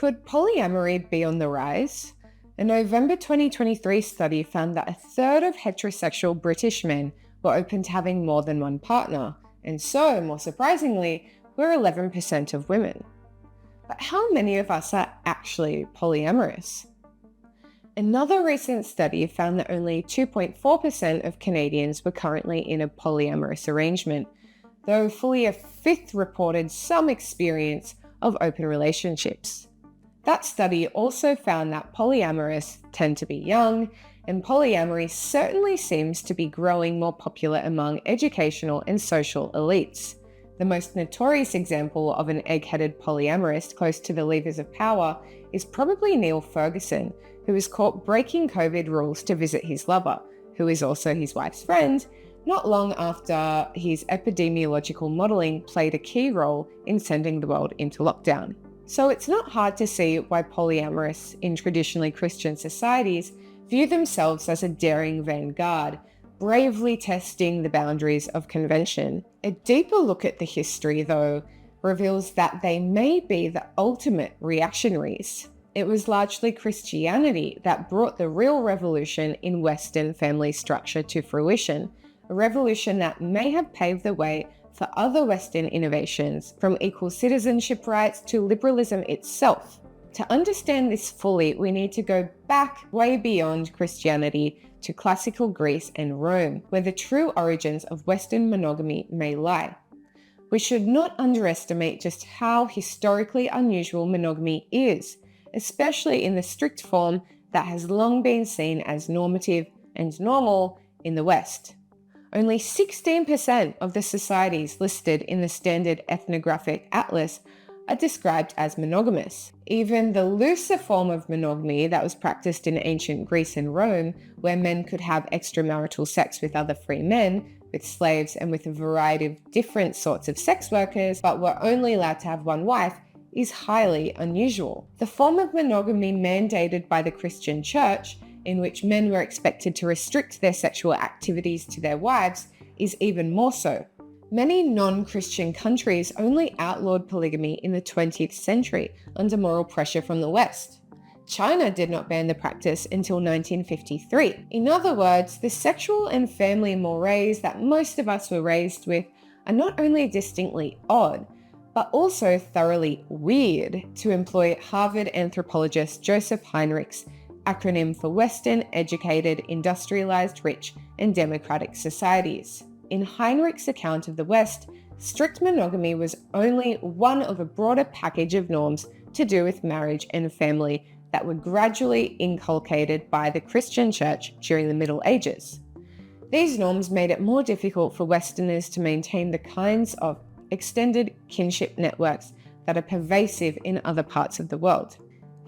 Could polyamory be on the rise? A November 2023 study found that a third of heterosexual British men were open to having more than one partner, and so, more surprisingly, were 11% of women. But how many of us are actually polyamorous? Another recent study found that only 2.4% of Canadians were currently in a polyamorous arrangement, though fully a fifth reported some experience of open relationships. That study also found that polyamorous tend to be young, and polyamory certainly seems to be growing more popular among educational and social elites. The most notorious example of an egg-headed polyamorist close to the levers of power is probably Neil Ferguson, who was caught breaking COVID rules to visit his lover, who is also his wife's friend, not long after his epidemiological modelling played a key role in sending the world into lockdown. So it's not hard to see why polyamorous in traditionally Christian societies view themselves as a daring vanguard, bravely testing the boundaries of convention. A deeper look at the history, though, reveals that they may be the ultimate reactionaries. It was largely Christianity that brought the real revolution in Western family structure to fruition, a revolution that may have paved the way for other Western innovations, from equal citizenship rights to liberalism itself. To understand this fully, we need to go back way beyond Christianity to classical Greece and Rome, where the true origins of Western monogamy may lie. We should not underestimate just how historically unusual monogamy is, especially in the strict form that has long been seen as normative and normal in the West. Only 16% of the societies listed in the Standard Ethnographic Atlas are described as monogamous. Even the looser form of monogamy that was practiced in ancient Greece and Rome, where men could have extramarital sex with other free men, with slaves and with a variety of different sorts of sex workers, but were only allowed to have one wife, is highly unusual. The form of monogamy mandated by the Christian Church, in which men were expected to restrict their sexual activities to their wives, is even more so. Many non-Christian countries only outlawed polygamy in the 20th century under moral pressure from the West. China did not ban the practice until 1953. In other words, the sexual and family mores that most of us were raised with are not only distinctly odd, but also thoroughly weird, to employ Harvard anthropologist Joseph Heinrich's acronym for Western Educated Industrialized Rich and Democratic Societies. In Heinrich's account of the West, strict monogamy was only one of a broader package of norms to do with marriage and family that were gradually inculcated by the Christian Church during the Middle Ages. These norms made it more difficult for Westerners to maintain the kinds of extended kinship networks that are pervasive in other parts of the world.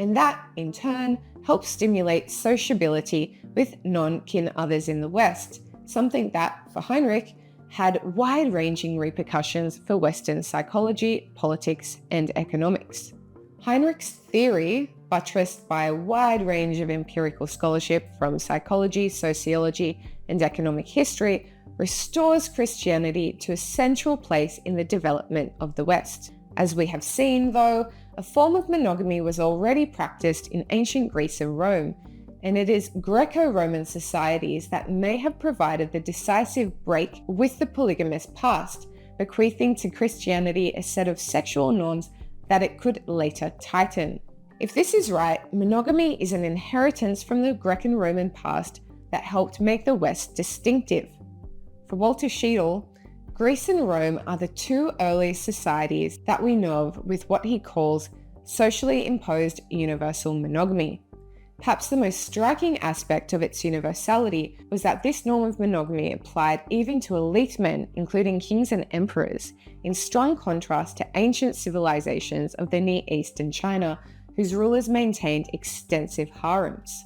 And that, in turn, helps stimulate sociability with non-kin others in the West, something that, for Heinrich, had wide-ranging repercussions for Western psychology, politics, and economics. Heinrich's theory, buttressed by a wide range of empirical scholarship from psychology, sociology, and economic history, restores Christianity to a central place in the development of the West. As we have seen, though, a form of monogamy was already practiced in ancient Greece and Rome, and it is Greco-Roman societies that may have provided the decisive break with the polygamous past, bequeathing to Christianity a set of sexual norms that it could later tighten. If this is right, monogamy is an inheritance from the Greco-Roman past that helped make the West distinctive. For Walter Scheedel, Greece and Rome are the two earliest societies that we know of with what he calls socially imposed universal monogamy. Perhaps the most striking aspect of its universality was that this norm of monogamy applied even to elite men, including kings and emperors, in strong contrast to ancient civilizations of the Near East and China, whose rulers maintained extensive harems.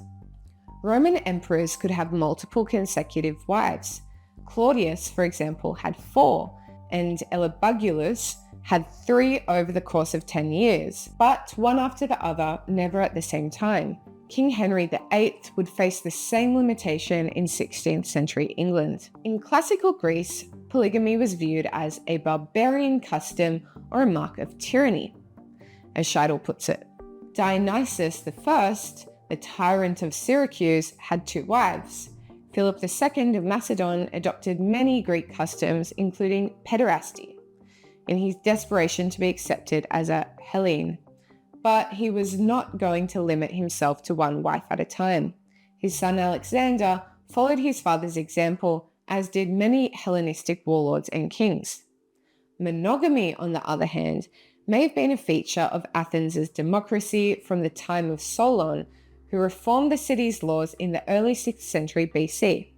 Roman emperors could have multiple consecutive wives. Claudius, for example, had 4, and Elebagulus had 3 over the course of 10 years, but one after the other, never at the same time. King Henry VIII would face the same limitation in 16th century England. In classical Greece, polygamy was viewed as a barbarian custom or a mark of tyranny. As Scheidel puts it, Dionysius I, the tyrant of Syracuse, had 2 wives. Philip II of Macedon adopted many Greek customs, including pederasty, in his desperation to be accepted as a Hellene. But he was not going to limit himself to 1 wife at a time. His son Alexander followed his father's example, as did many Hellenistic warlords and kings. Monogamy, on the other hand, may have been a feature of Athens' democracy from the time of Solon, who reformed the city's laws in the early 6th century BC.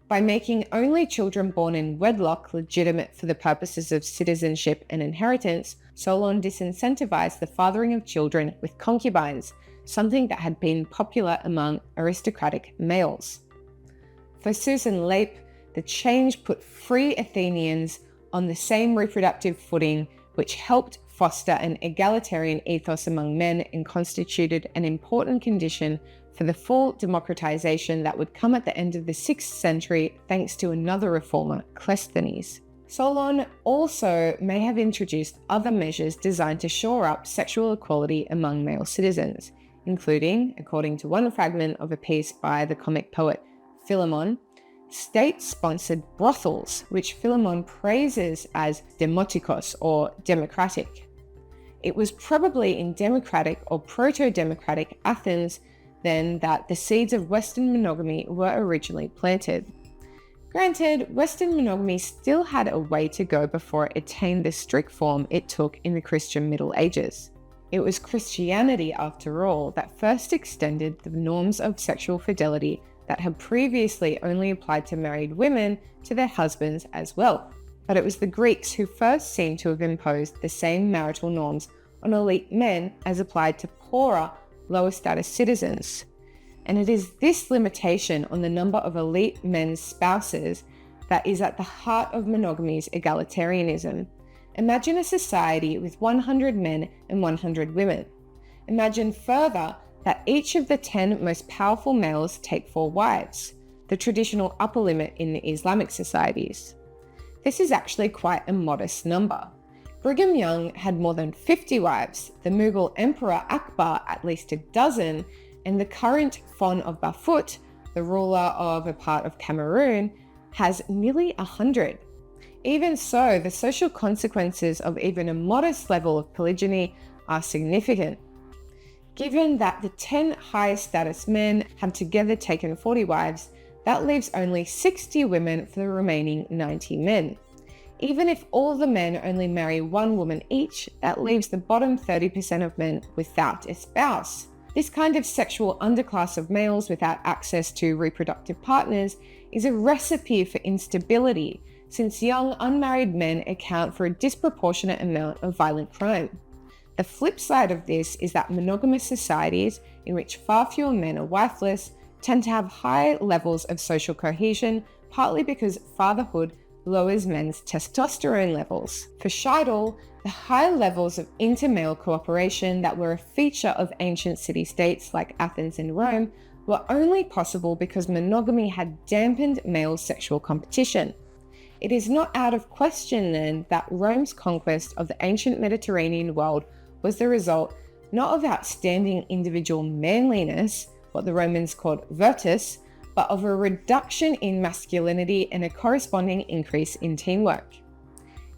By making only children born in wedlock legitimate for the purposes of citizenship and inheritance, Solon disincentivized the fathering of children with concubines, something that had been popular among aristocratic males. For Susan Leip, the change put free Athenians on the same reproductive footing, which helped foster an egalitarian ethos among men and constituted an important condition for the full democratization that would come at the end of the 6th century thanks to another reformer, Cleisthenes. Solon also may have introduced other measures designed to shore up sexual equality among male citizens, including, according to one fragment of a piece by the comic poet Philemon, state-sponsored brothels, which Philemon praises as demotikos or democratic. It was probably in democratic or proto-democratic Athens then that the seeds of Western monogamy were originally planted. Granted, Western monogamy still had a way to go before it attained the strict form it took in the Christian Middle Ages. It was Christianity, after all, that first extended the norms of sexual fidelity that had previously only applied to married women to their husbands as well. But it was the Greeks who first seem to have imposed the same marital norms on elite men as applied to poorer, lower status citizens. And it is this limitation on the number of elite men's spouses that is at the heart of monogamy's egalitarianism. Imagine a society with 100 men and 100 women. Imagine further that each of the 10 most powerful males take 4 wives, the traditional upper limit in Islamic societies. This is actually quite a modest number. Brigham Young had more than 50 wives, the Mughal Emperor Akbar at least a dozen, and the current Fon of Bafut, the ruler of a part of Cameroon, has nearly 100. Even so, the social consequences of even a modest level of polygyny are significant. Given that the 10 highest status men have together taken 40 wives, that leaves only 60 women for the remaining 90 men. Even if all the men only marry 1 woman each, that leaves the bottom 30% of men without a spouse. This kind of sexual underclass of males without access to reproductive partners is a recipe for instability, since young unmarried men account for a disproportionate amount of violent crime. The flip side of this is that monogamous societies, in which far fewer men are wifeless, tend to have high levels of social cohesion, partly because fatherhood lowers men's testosterone levels. For Scheidel, the high levels of inter-male cooperation that were a feature of ancient city-states like Athens and Rome were only possible because monogamy had dampened male sexual competition. It is not out of question then that Rome's conquest of the ancient Mediterranean world was the result not of outstanding individual manliness, what the Romans called virtus, but of a reduction in masculinity and a corresponding increase in teamwork.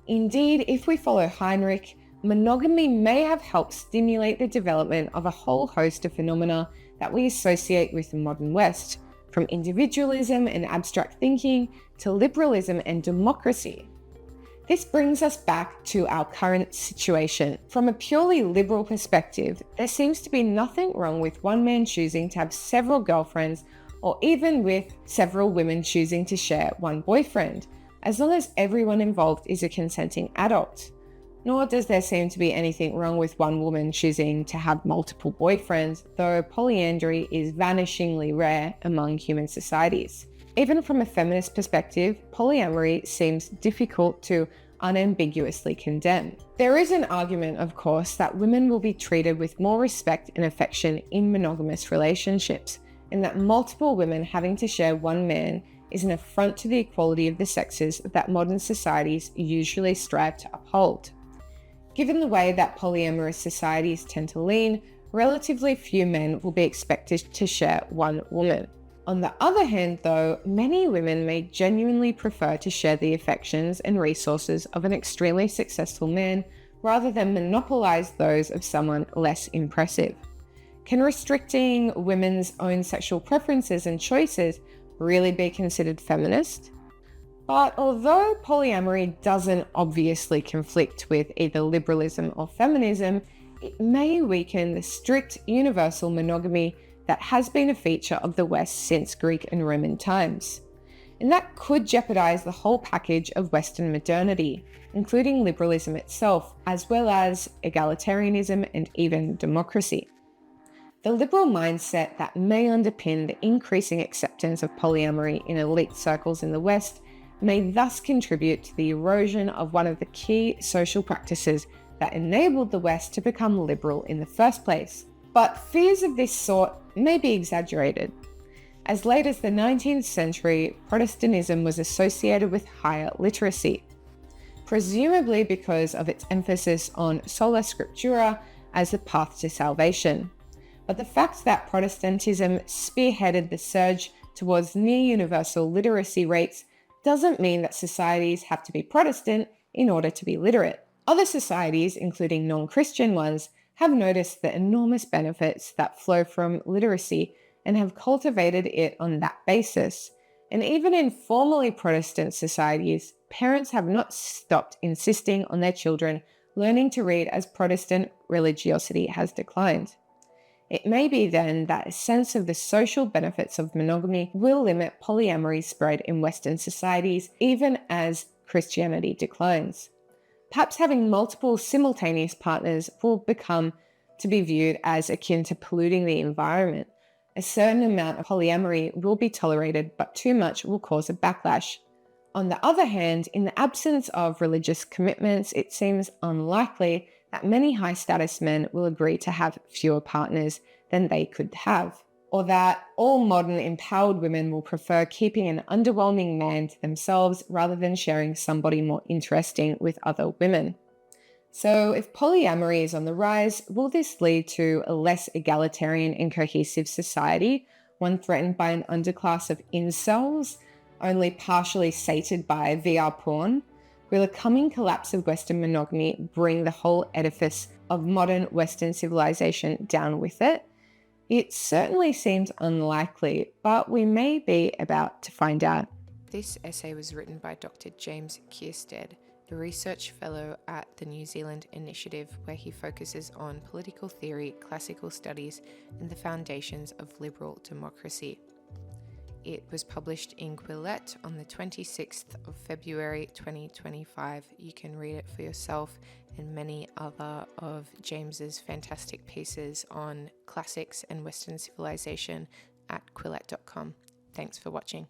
Indeed, if we follow Heinrich, monogamy may have helped stimulate the development of a whole host of phenomena that we associate with the modern West, from individualism and abstract thinking to liberalism and democracy. This brings us back to our current situation. From a purely liberal perspective, there seems to be nothing wrong with one man choosing to have several girlfriends, or even with several women choosing to share one boyfriend, as long as everyone involved is a consenting adult. Nor does there seem to be anything wrong with one woman choosing to have multiple boyfriends, though polyandry is vanishingly rare among human societies. Even from a feminist perspective, polyamory seems difficult to unambiguously condemn. There is an argument, of course, that women will be treated with more respect and affection in monogamous relationships, and that multiple women having to share one man is an affront to the equality of the sexes that modern societies usually strive to uphold. Given the way that polyamorous societies tend to lean, relatively few men will be expected to share one woman. On the other hand, though, many women may genuinely prefer to share the affections and resources of an extremely successful man rather than monopolize those of someone less impressive. Can restricting women's own sexual preferences and choices really be considered feminist? But although polyamory doesn't obviously conflict with either liberalism or feminism, it may weaken the strict universal monogamy that has been a feature of the West since Greek and Roman times. And that could jeopardize the whole package of Western modernity, including liberalism itself, as well as egalitarianism and even democracy. The liberal mindset that may underpin the increasing acceptance of polyamory in elite circles in the West may thus contribute to the erosion of one of the key social practices that enabled the West to become liberal in the first place. But fears of this sort may be exaggerated. As late as the 19th century, Protestantism was associated with higher literacy, presumably because of its emphasis on sola scriptura as the path to salvation. But the fact that Protestantism spearheaded the surge towards near-universal literacy rates doesn't mean that societies have to be Protestant in order to be literate. Other societies, including non-Christian ones, have noticed the enormous benefits that flow from literacy and have cultivated it on that basis. And even in formally Protestant societies, parents have not stopped insisting on their children learning to read as Protestant religiosity has declined. It may be then that a sense of the social benefits of monogamy will limit polyamory's spread in Western societies even as Christianity declines. Perhaps having multiple simultaneous partners will become to be viewed as akin to polluting the environment. A certain amount of polyamory will be tolerated, but too much will cause a backlash. On the other hand, in the absence of religious commitments, it seems unlikely that many high-status men will agree to have fewer partners than they could have, or that all modern empowered women will prefer keeping an underwhelming man to themselves rather than sharing somebody more interesting with other women. So if polyamory is on the rise, will this lead to a less egalitarian and cohesive society, one threatened by an underclass of incels, only partially sated by VR porn? Will a coming collapse of Western monogamy bring the whole edifice of modern Western civilization down with it? It certainly seems unlikely, but we may be about to find out. This essay was written by Dr. James Kierstead, a research fellow at the New Zealand Initiative, where he focuses on political theory, classical studies, and the foundations of liberal democracy. It was published in Quillette on the 26th of February 2025. You can read it for yourself and many other of James's fantastic pieces on classics and Western civilization at quillette.com. Thanks for watching.